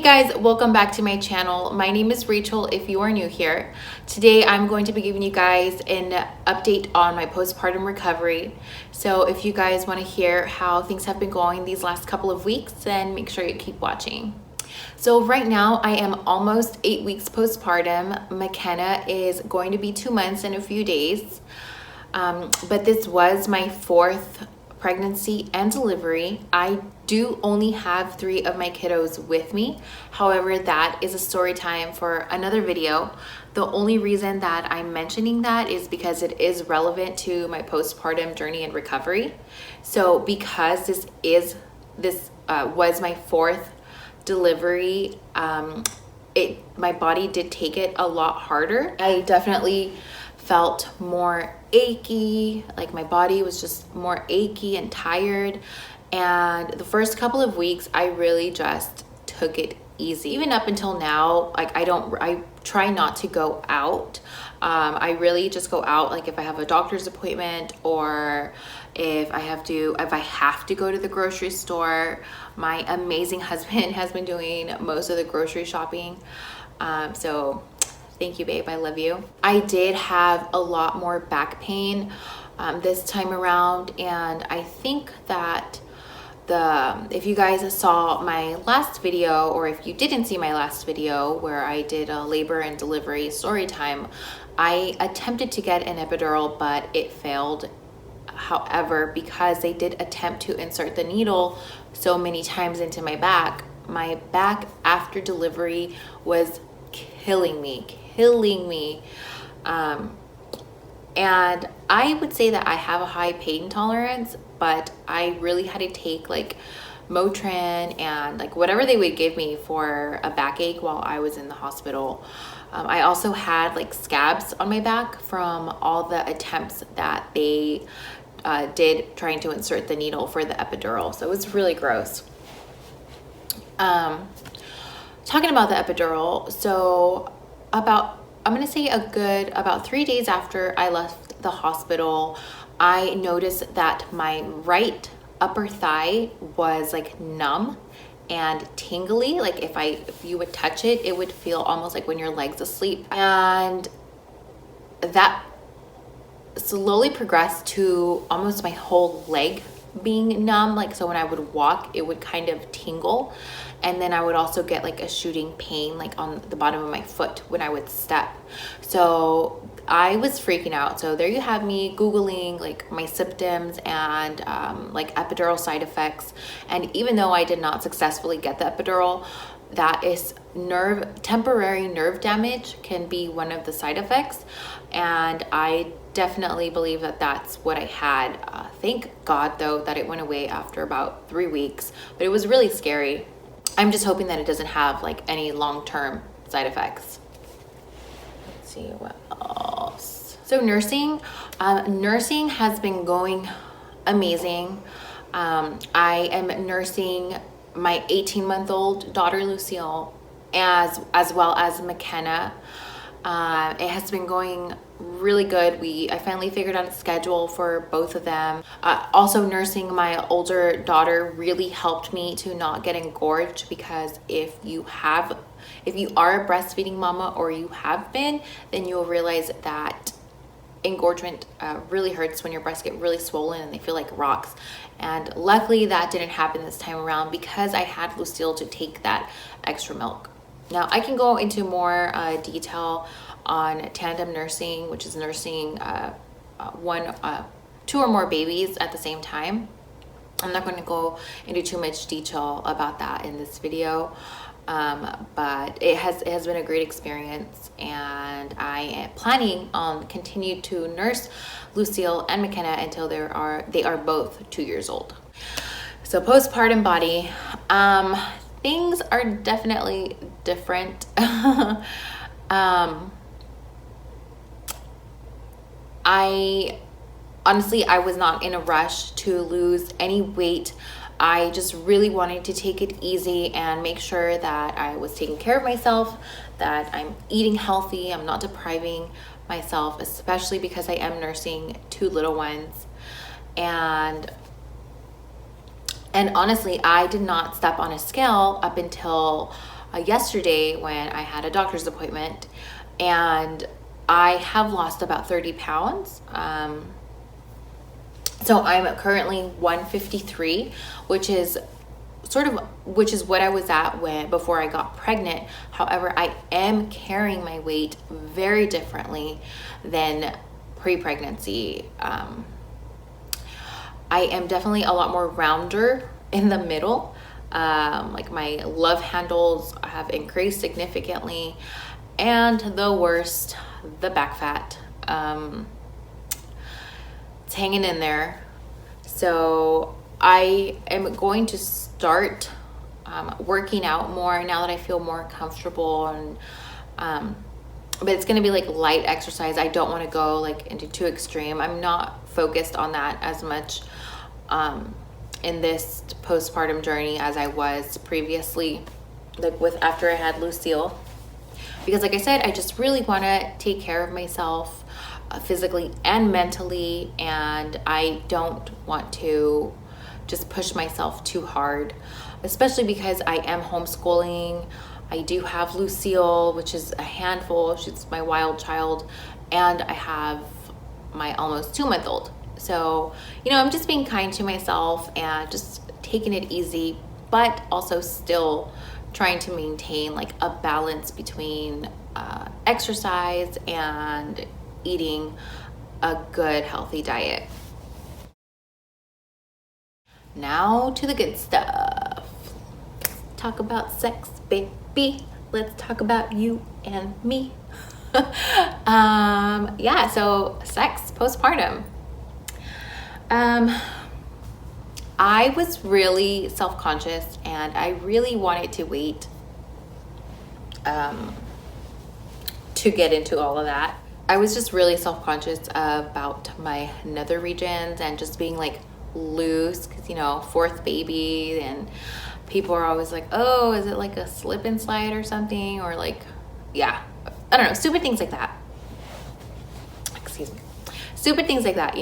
guys, welcome back to my channel. My name is Rachel if you are new here. Today I'm going to be giving you guys an update on my postpartum recovery. So if you guys want to hear how things have been going these last couple of weeks, then make sure you keep watching. So right now I am almost 8 weeks postpartum. McKenna is going to be 2 months in a few days. But this was my 4th pregnancy and delivery. I do only have 3 of my kiddos with me. However, that is a story time for another video. The only reason that I'm mentioning that is because it is relevant to my postpartum journey and recovery. So because this was my 4th delivery, my body did take it a lot harder. I definitely felt more achy, like my body was just more achy and tired. And the first couple of weeks, I really just took it easy. Even up until now, like I try not to go out. I really just go out like if I have a doctor's appointment or if I have to go to the grocery store. My amazing husband has been doing most of the grocery shopping. So thank you, babe. I love you. I did have a lot more back pain this time around, and I think that if you guys saw my last video, or if you didn't see my last video where I did a labor and delivery story time, I attempted to get an epidural, but it failed. However, because they did attempt to insert the needle so many times into my back after delivery was killing me. And I would say that I have a high pain tolerance, but I really had to take like Motrin and like whatever they would give me for a backache while I was in the hospital. I also had like scabs on my back from all the attempts that they did trying to insert the needle for the epidural. So it was really gross. Talking about the epidural, so I'm gonna say about 3 days after I left the hospital, I noticed that my right upper thigh was like numb and tingly. Like if you would touch it, it would feel almost like when your leg's asleep. And that slowly progressed to almost my whole leg being numb. Like, so when I would walk, it would kind of tingle. And then I would also get like a shooting pain like on the bottom of my foot when I would step. So I was freaking out. So there you have me Googling like my symptoms and like epidural side effects. And even though I did not successfully get the epidural, that is temporary nerve damage can be one of the side effects. And I definitely believe that that's what I had. Thank God though that it went away after about 3 weeks, but it was really scary. I'm just hoping that it doesn't have like any long-term side effects. Let's see what else. So nursing has been going amazing. I am nursing my 18-month-old daughter Lucille as well as McKenna. It has been going really good. I finally figured out a schedule for both of them. Also nursing my older daughter really helped me to not get engorged, because if you are a breastfeeding mama or you have been, then you'll realize that engorgement really hurts when your breasts get really swollen and they feel like rocks. And luckily that didn't happen this time around because I had Lucille to take that extra milk. Now I can go into more detail on tandem nursing, which is nursing 2 or more babies at the same time. I'm not going to go into too much detail about that in this video, but it has been a great experience, and I am planning on continue to nurse Lucille and McKenna until they are both 2 years old. So postpartum body, things are definitely different. I was not in a rush to lose any weight. I just really wanted to take it easy and make sure that I was taking care of myself, that I'm eating healthy, I'm not depriving myself, especially because I am nursing 2 little ones. And honestly, I did not step on a scale up until yesterday when I had a doctor's appointment, and I have lost about 30 pounds. So I'm currently 153, which is what I was at before I got pregnant. However, I am carrying my weight very differently than pre-pregnancy. I am definitely a lot more rounder in the middle. Like my love handles have increased significantly, and the worst, the back fat. It's hanging in there. So I am going to start working out more now that I feel more comfortable, and but it's going to be like light exercise. I don't want to go like into too extreme. I'm not focused on that as much in this postpartum journey as I was previously, like after I had Lucille, because like I said, I just really want to take care of myself physically and mentally, and I don't want to just push myself too hard, especially because I am homeschooling. I do have Lucille, which is a handful. She's my wild child, and I have my almost 2-month-old. So, I'm just being kind to myself and just taking it easy, but also still trying to maintain like a balance between exercise and eating a good healthy diet. Now to the good stuff. Let's talk about sex, baby. Let's talk about you and me. Yeah, so sex postpartum. I was really self-conscious, and I really wanted to wait to get into all of that. I was just really self-conscious about my nether regions and just being like loose, because fourth baby, and people are always like, oh, is it like a slip and slide or something, or like, yeah, I don't know, stupid things like that. Stupid things like that,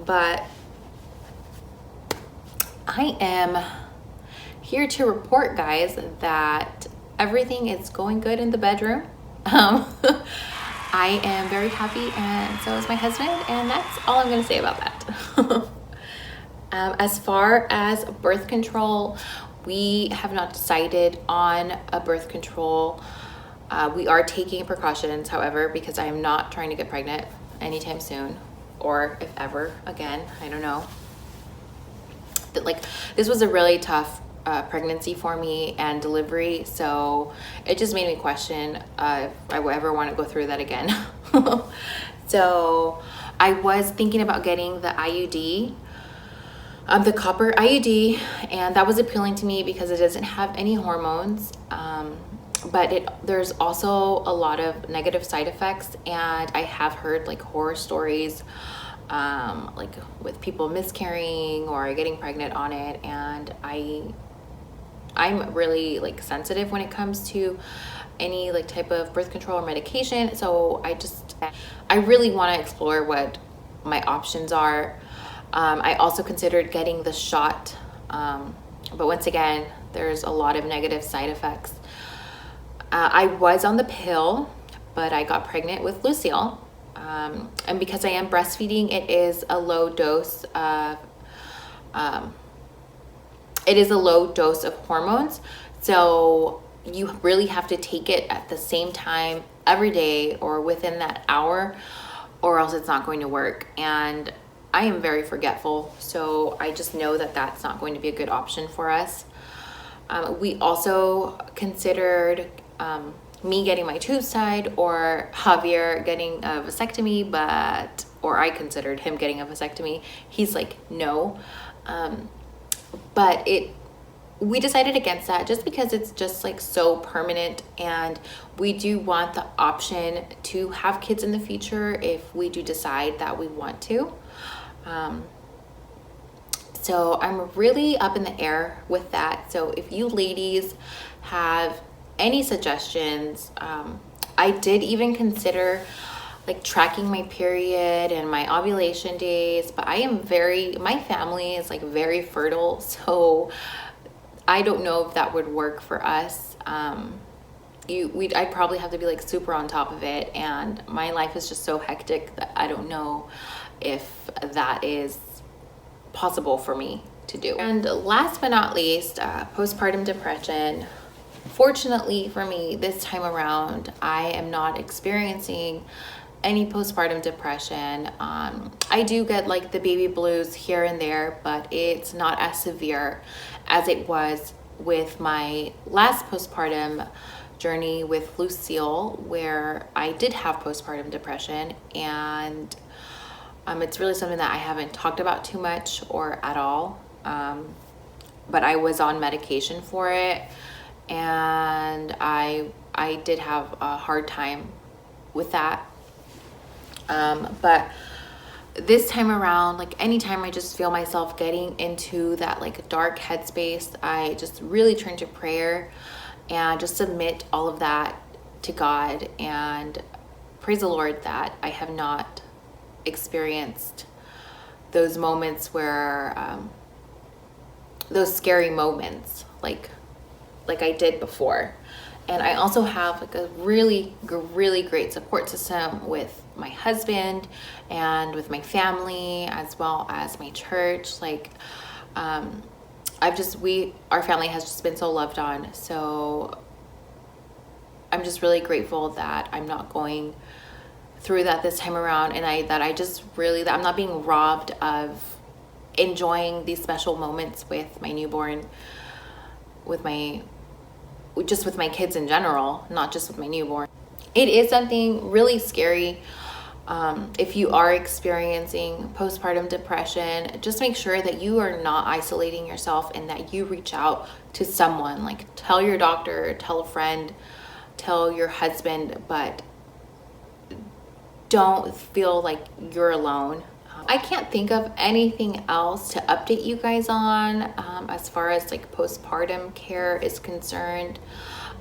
but I am here to report, guys, that everything is going good in the bedroom. I am very happy, and so is my husband, and that's all I'm going to say about that. As far as birth control, we have not decided on a birth control. We are taking precautions, however, because I am not trying to get pregnant anytime soon, or if ever again. I don't know. Like, this was a really tough pregnancy for me and delivery, so it just made me question if I would ever want to go through that again. So I was thinking about getting the IUD, the copper IUD, and that was appealing to me because it doesn't have any hormones, but there's also a lot of negative side effects, and I have heard like horror stories like with people miscarrying or getting pregnant on it, and I'm really like sensitive when it comes to any like type of birth control or medication. So I really want to explore what my options are. I also considered getting the shot, but once again, there's a lot of negative side effects. I was on the pill, but I got pregnant with Lucille. And because I am breastfeeding, it is a low dose of hormones. So you really have to take it at the same time every day or within that hour, or else it's not going to work. And I am very forgetful, so I just know that that's not going to be a good option for us. We also considered me getting my tubes tied, or Javier getting a vasectomy, or I considered him getting a vasectomy. He's like, no. But we decided against that just because it's just like so permanent, and we do want the option to have kids in the future if we do decide that we want to. So I'm really up in the air with that. So if you ladies have any suggestions, I did even consider like tracking my period and my ovulation days, but my family is like very fertile, so I don't know if that would work for us. I'd probably have to be like super on top of it, and my life is just so hectic that I don't know if that is possible for me to do. And last but not least, postpartum depression. Fortunately for me, this time around, I am not experiencing any postpartum depression. I do get like the baby blues here and there, but it's not as severe as it was with my last postpartum journey with Lucille, where I did have postpartum depression, and it's really something that I haven't talked about too much or at all. But I was on medication for it, and I did have a hard time with that. But this time around, like anytime I just feel myself getting into that like dark headspace, I just really turn to prayer and just submit all of that to God, and praise the Lord that I have not experienced those moments where those scary moments like I did before. And I also have like a really great support system with my husband and with my family, as well as my church. Like our family has just been so loved on, so I'm just really grateful that I'm not going through that this time around, and that I'm not being robbed of enjoying these special moments with my newborn, with my kids in general, not just with my newborn. It is something really scary. If you are experiencing postpartum depression, just make sure that you are not isolating yourself, and that you reach out to someone. Like, tell your doctor, tell a friend, tell your husband, but don't feel like you're alone. I can't think of anything else to update you guys on as far as like postpartum care is concerned.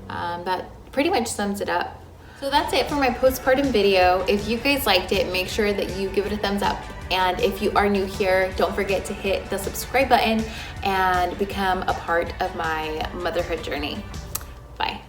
That pretty much sums it up. So that's it for my postpartum video. If you guys liked it, make sure that you give it a thumbs up. And if you are new here, don't forget to hit the subscribe button and become a part of my motherhood journey. Bye.